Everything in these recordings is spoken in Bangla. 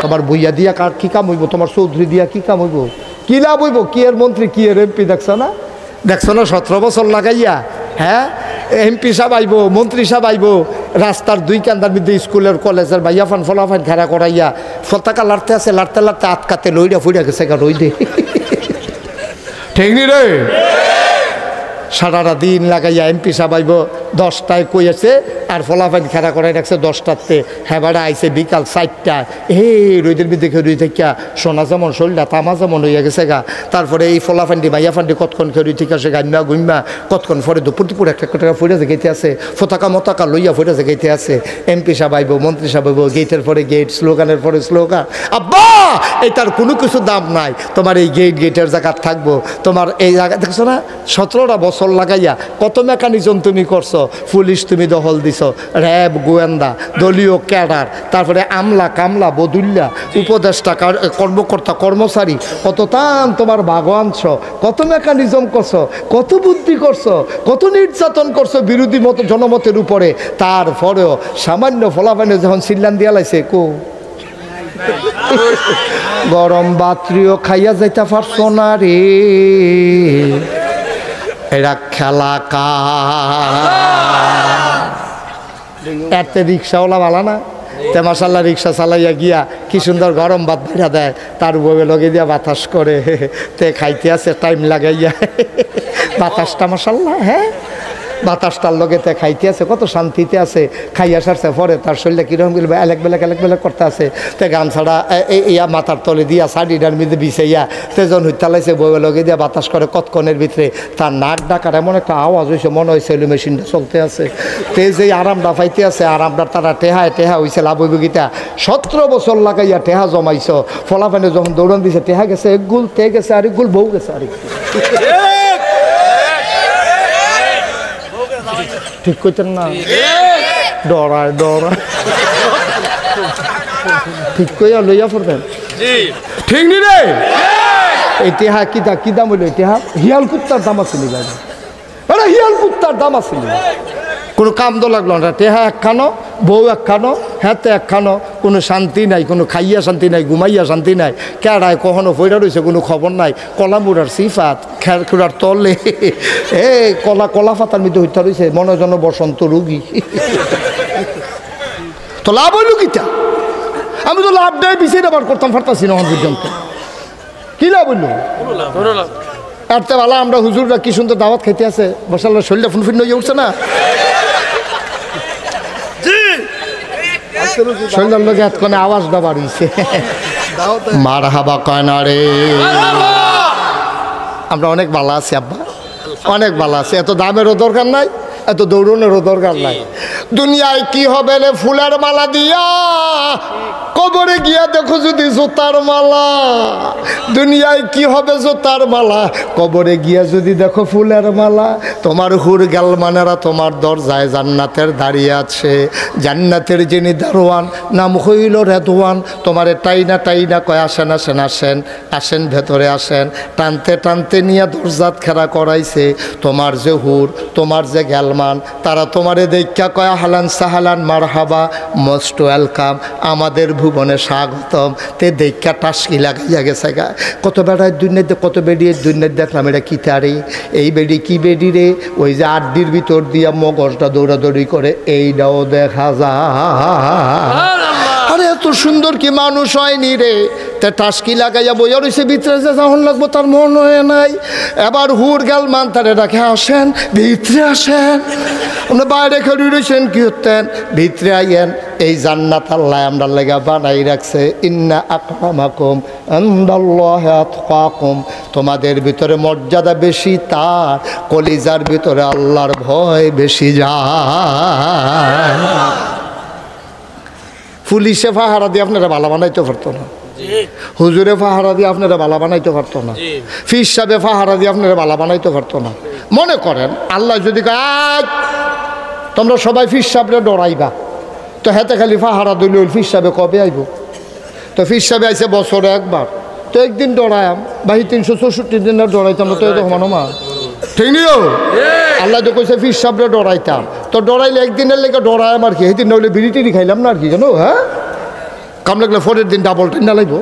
তোমার বইয়া দিয়া কার কি কাম হইব, তোমার চৌধুরী দিয়া কি কাম হইব, কি লাভ হইব, কি এর মন্ত্রী কি এর এমপি, দেখছো না 17 বছর লাগাইয়া, হ্যাঁ এমপি সাহেব আইব, মন্ত্রী সাহেব আইব, রাস্তার দুই কান্দার মধ্যে স্কুলের কলেজের ভাইয়া ফান ফলাফান ঘেরা করাইয়া পতাকা লাড়তে আছে, লাড়তে লাড়তে আটকাতে লইয়া ফুড়িয়া গেছে গা রই দে, ঠিক নি রে? সারাটা দিন লাগাইয়া এমপি সাহেব আইব 10টায় কইয়াছে, আর ফলাফান খেলা করাই রাখছে 10টাতে, হ্যাঁ বাড়া আইসে বিকাল 4টায়, রোদের মধ্যে খেয়ে থেকে সোনা যেমন শরীরটা তামা যেমন হইয়া গেছে গা। তারপরে এই ফলাফান্ডি ভাইয়া ফান্ডি কতক্ষণ খেয়ে থেকে আসে গাইমা গুইমা, কতক্ষণ পরে দুপুর একটা টাকা ফুটে গেতে আছে, ফতাকা মতাকা লইয়া ফুটে গেতে আছে। এমপি সাহেব আইব, মন্ত্রী সাহেব আইব, গেটের পরে গেট, স্লোগানের পরে স্লোগান। আব্বা এটার কোনো কিছু দাম নাই, তোমার এই গেটের জায়গা থাকবো, তোমার এই জায়গা দেখছো না 17টা বছর লাগাইয়া কত মেকানিজম তুমি করছো, পুলিশ তুমি দখল দিছো, র্যাব গোয়েন্দা দলীয় ক্যাডার, তারপরে আমলা কামলা বদুল্লা উপদেষ্টা কর্মকর্তা কর্মচারী, কত তান তোমার বাগানছ, কত মেকানিজম করছো, কত বুদ্ধি করছো, কত নির্যাতন করছো বিরোধী মত জনমতের উপরে। তারপরেও সামান্য ফলাফানে যখন সিল্লান দিয়া লাইছে কো গরম বাত্রিও খাইয়া যাইতে পারছো না রে, এরা খেলা কাতে রিক্সাওয়ালা ভালো না, তে মাসাল্লাহ রিক্সা চালাইয়া গিয়া কি সুন্দর গরম ভাত বেড়া দেয়, তার বউয়ে লগে দিয়া বাতাস করে, তে খাইতে আছে টাইম লাগাইয়া বাতাসটা মাসাল্লাহ, হ্যাঁ বাতাসটার লগে তে খাইতে আছে, কত শান্তিতে আছে, খাইয়া সারছে পরে তার শরীরটা কীরকম গেল এলেক বেলেক করতে আছে, তে গামছাড়া ইয়া মাথার তলে দিয়া শাড়িটার মধ্যে বিছাইয়া তেজন হইতালাইছে, বউয়ে লগে দিয়া বাতাস করে কতক্ষণের ভিতরে তার নাক ডাকার এমন একটা আওয়াজ হয়েছে, মনে হয়েছে মেশিনটা চলতে আছে, তে যেই আরামটা পাইতে আছে, আরামটা তারা টেহা হয়েছে লাভ হইব গীতা। 17 বছর লাগাইয়া টেহা জমাইছ, ফলাফানে যখন দৌড়ান দিছে টেহা গেছে এক গুল, তে গেছে আরেক গুল, বউ গেছে আরেক, ঠিক কইতেন না? ডরায় ঠিক কইয়া লইয়া পড়বেন, ঠিক নি রে? এই টেহা কি দাম হইল? টেহা হিয়াল কুত্তার দাম আছিল, হিয়াল কুত্তার দাম আছিল, কোনো কাম তো লাগলো না, টেহা একখানো, বউ একখানো, হাতে একখানো, কোনো শান্তি নাই, কোনো খাইয়া শান্তি নাই, ঘুমাইয়া শান্তি নাই, কেড়ায় কখনো ফইরা রয়েছে কোনো খবর নাই, কলামুড়ার সিফাত খেরকুড়ার তলে কলা পাতার মধ্যে হইতে রয়েছে, মনে জন বসন্ত রুগী। তো লাভ হইল কিটা? আমি তো লাভ দেয় পিছিয়ে আবার করতাম পারতাছি না পর্যন্ত, কি লাভ হইল? এরতে ভালো আমরা হুজুররা কি সুন্দর দাওয়াত খাইতে আছে, বসাল্লাহ শরীরটা ফুনফিন হয়ে উঠছে না, শরীরের লোক এতক্ষণে আওয়াজটা বাড়িয়েছে, মার হাবা কয় না রে। আমরা অনেক ভালো আছি আব্বা, অনেক ভালো আছি, এত দামেরও দরকার নাই, এত দৌড়নেরও দরকার নাই। দুনিয়ায় কি হবে রে ফুলের মালা দিয়া, কবরে গিয়া দেখো যদি জোতার মালা, দুনিয়ায় কি হবে জোতার মালা, কবরে গিয়া যদি দেখো ফুলের মালা। তোমার হুর গালমানেরা তোমার দরজায় জান্নাতের দাঁড়িয়ে আছে, জান্নাতের যিনি দারোয়ান নাম হইল রেদওয়ান, তোমারে টাইনা কয় আসেন আসেন আসেন আসেন ভেতরে আসেন, টানতে টানতে নিয়ে দরজাত খেলা করাইছে। তোমার যে হুর, তোমার যে গালমান, তারা তোমারে দেখা কয় হালান সাহালান মারহাবা, মোস্ট ওয়েলকাম, আমাদের ভুবনে স্বাগতম। তে দেখা টাসকি লাগাইয়া গেছে গা, কত বেড়ায় দুনিয়াতে, কত বেড়িয়ে দুনিয়াতে দেখলাম, এটা কি তারে, এই বেড়ি কি বেড়ি রে, ওই যে আড্ডির ভিতর দিয়া মগজটা দৌড়াদৌড়ি করে, এইটাও দেখা যায়। আরে এত সুন্দর কি মানুষ হয়নি রে, তে টাসকি লাগাইয়া বইয়া রয়েছে ভিতরে, যে যখন লাগবো তার মন হয় নাই। এবার হুর গেল মান তারে রাখে, আসেন ভিতরে আসেন, আপনি বাইরে খেলে রয়েছেন কি হতেন, ভিতরে আইয়েন, এই জান্নাত আল্লাহ আমরা লেগা বানাই রাখছে। ইন্না আকরামাকুম ইনদাল্লাহি আতকাকুম, তোমাদের ভিতরে মর্যাদা বেশি তার কলিজার ভিতরে আল্লাহর ভয় বেশি যায়। পুলিশে পাহারা দিয়ে আপনারা ভালো বানাইতে পারতো না, হুজুরে পাহারা দিয়ে আপনারা ভালো বানাইতে পারতো না, ফির সাহেবে পাহারা দিয়ে আপনারা ভালো বানাইতে পারতো না। মনে করেন আল্লাহ যদি আজ তোমরা সবাই ফির সাহেবরে ডরাইবা, তো হাতে খালি পাহারা দিল, ফির সাহেবে কবে আইব? তো ফির সাহেবে আইসে বছরে একবার, তো একদিন ডরায়াম, বাহি 364 দিনের ডরাইতাম, তো এত মানমা ঠিক নিও। আল্লাহ তো কইছে ফির সাহেবরে ডরাইতাম, তো ডরাইলে একদিনের লেগে ডরায়াম আর কি, সেদিন নইলে বিড়ি টিড়ি খাইলাম না আর কি জানো। হ্যাঁ কাম লাগলে পরের দিন ডাবল ঠান্ডা লাগবো।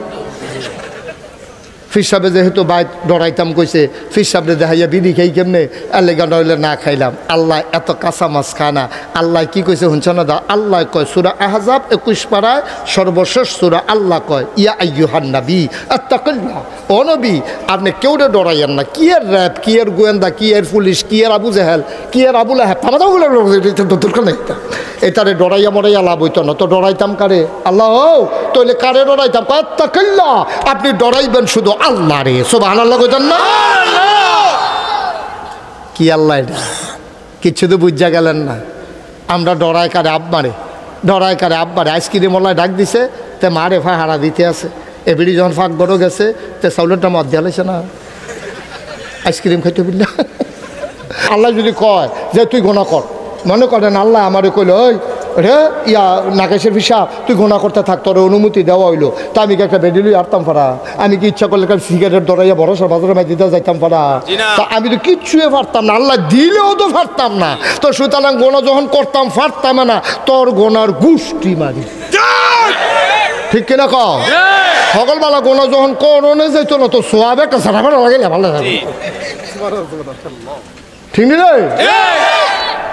ফির সাহেবে যেহেতু বাইক ডরাইতাম কইছে, ফির সাহেবরে দেখাইয়া বিড়ি খাই কেমনে, এলেগা নইলে না খাইলাম। আল্লাহ এত কাঁচা মাছ খায় না। আল্লাহ কি কইছে শুনছ না দা? আল্লাহ কয় সূরা আহজাব 21 পারায় সর্বশেষ সূরা, আল্লাহ কয় ইয়া আইয়ুহান নবী আত্তাকিল্লাহ, ও নবী আপনি কেউরে ডরাইয়েন না। কি এর র্যাব, কি এর গোয়েন্দা, কি এর পুলিশ, কি এর আবু জেহেল, কি এর আবু লাহাব, আমাদেরগুলো দরকার নেই। এটারে ডরাইয়া মরাইয়া লাভ হইতো না। তো ডরাইতাম কারে? আল্লাহ। তাহলে কারে ডরাইতাম? আত্তাকিল্লাহ, আপনি ডরাইবেন শুধু আল্লাহ রে। সুবহানাল্লাহ কইতেন না? কি আল্লাহ এটা? কিচ্ছু তো বুঝা গেলেন না। আমরা ডরাই কারে? আব্বারে। ডরাই কারে? আব্বারে। আইসক্রিম ওলাই ডাক দিছে, তে মারে ফা হারা দিতে আছে। এবিডি যখন ফাঁক বড় গেছে, তে চাউলেরটা মদ দিয়ালাইছে না, আইসক্রিম খাইতে বিল্লা। আল্লাহ যদি কয় যে তুই গোনা কর, মনে করেন আল্লাহ আমারে কইল ওই রে ইয়া নাকেশের পিসাব তুই গোনা করতে থাক, তোর অনুমতি দেওয়া হইলো, তা আমি কি একটা বেডিলুই আরতাম পারা? আমি কি ইচ্ছা করলে সিগারেট ধরাইয়া ভরসা বাজারে মাই দিতে যাইতাম পারা? তা আমি তো কিচ্ছুই পারতাম না, আল্লাহ দিলেও তো পারতাম না। তো সুতরাং গোনা যখন করতাম পারতাম না, তোর গোনার গুষ্টি মারি। ঠিক কিনা কও? সকলবেলা গোনা যখন করনে যাইতো না, তো সোয়াব একটা সারা ভাড়া লাগে ভালো লাগে। ঠিক নেই?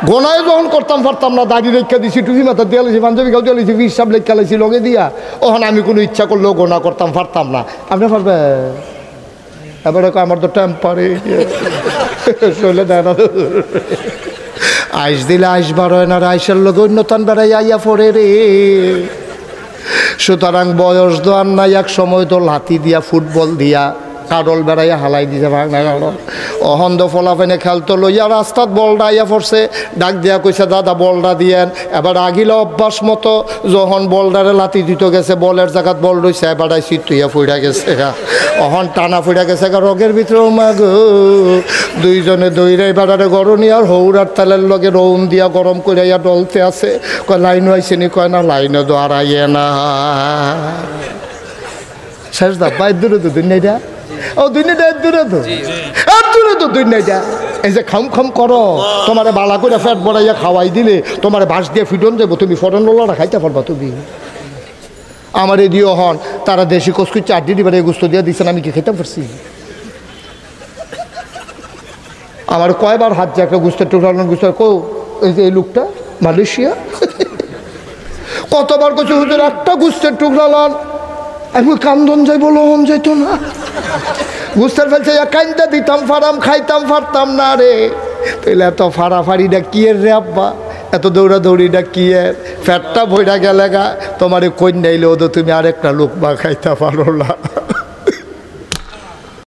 গোনায় যখন করতাম পারতাম না, দাড়ি রেখা দিছি, টুপি মাথা দিয়ে লাইছি, পাঞ্জাবি গাও দিয়ে লাইছি, হিসাব লেখা লাইছি লগে দিয়া, ওখানে আমি কোনো ইচ্ছা করলেও গোনা করতাম পারতাম না। আপনি পারবে? এবারে আমার তো টেম্পারে চলে দেয় না, আইস দিলে আইস বার হয় না, আইসের লোক অন্যতন বেড়াই আইয়া পড়ে রে। সুতরাং বয়স দোয়ার নাই, এক সময় তো লাথি দিয়া ফুটবল দিয়া কাডল বেড়াইয়া হালাই দিছে ভাঙনা কাডল। অহন্দ ফলাফেনে খেলতো লইয়া রাস্তাত বলটা আইয়া পড়ছে, ডাক দিয়া কইছে দাদা বলটা দিয়েন। এবার আগিলা অভ্যাস মতো যখন বলডারে লাথি দিত গেছে, বলের জায়গাত বল রয়েছে, এবার সিট তুইয়া ফুইরা গেছে, অহন টানা ফুইরা গেছে রগের ভিতরে। মাগ দুইজনে দইরাই বেড়ারে গরনি আর হৌরার তেলের লগে রৌম দিয়া গরম করিয়া ডলতে আছে। কয় লাইনও আইসেনি? কয় না লাইনও দাঁড়াইয়ে না। শেষ দা বাইর দূরে তো দুনিয়াটা, ও দুনিয়াটা দূরে তো, দূরে তো দুনিয়াটা। এই যে খাম খাম করো, তোমারে বালা করে ফ্যাট বড়াইয়া খাওয়াই দিলে তোমার বাঁশ দিয়ে ফিটন দেবো, তুমি ফরেন লোলাটা খাইতে পারবা তুমি। আমার এই দিও হন তারা দেশি কসকু চারটি দিবার গুস্ত দিয়ে দিচ্ছেন, আমি কি খেতে পারছি? আমার কয়বার হাত যে একটা গুস্তের টুকরানো গুস্ত কো, এই যে এই লোকটা মালয়েশিয়া কতবার কইছে হুজুর একটা গুস্তের টুকরা লন, আমি কান্দন যাই বলো মন যাইতো না। গুস্তের ফেলছে কান্দা দিতাম ফারাম, খাইতাম পারতাম না রে। তাইলে এত ফাড়াফাড়িটা কি এর রে আব্বা, এত দৌড়াদৌড়িটা কি এর? ফ্যাটটা ভইরা গেলে গা, তোমার কন্যাইলেও তো তুমি আরেকটা লোক বা খাইতে পারো না।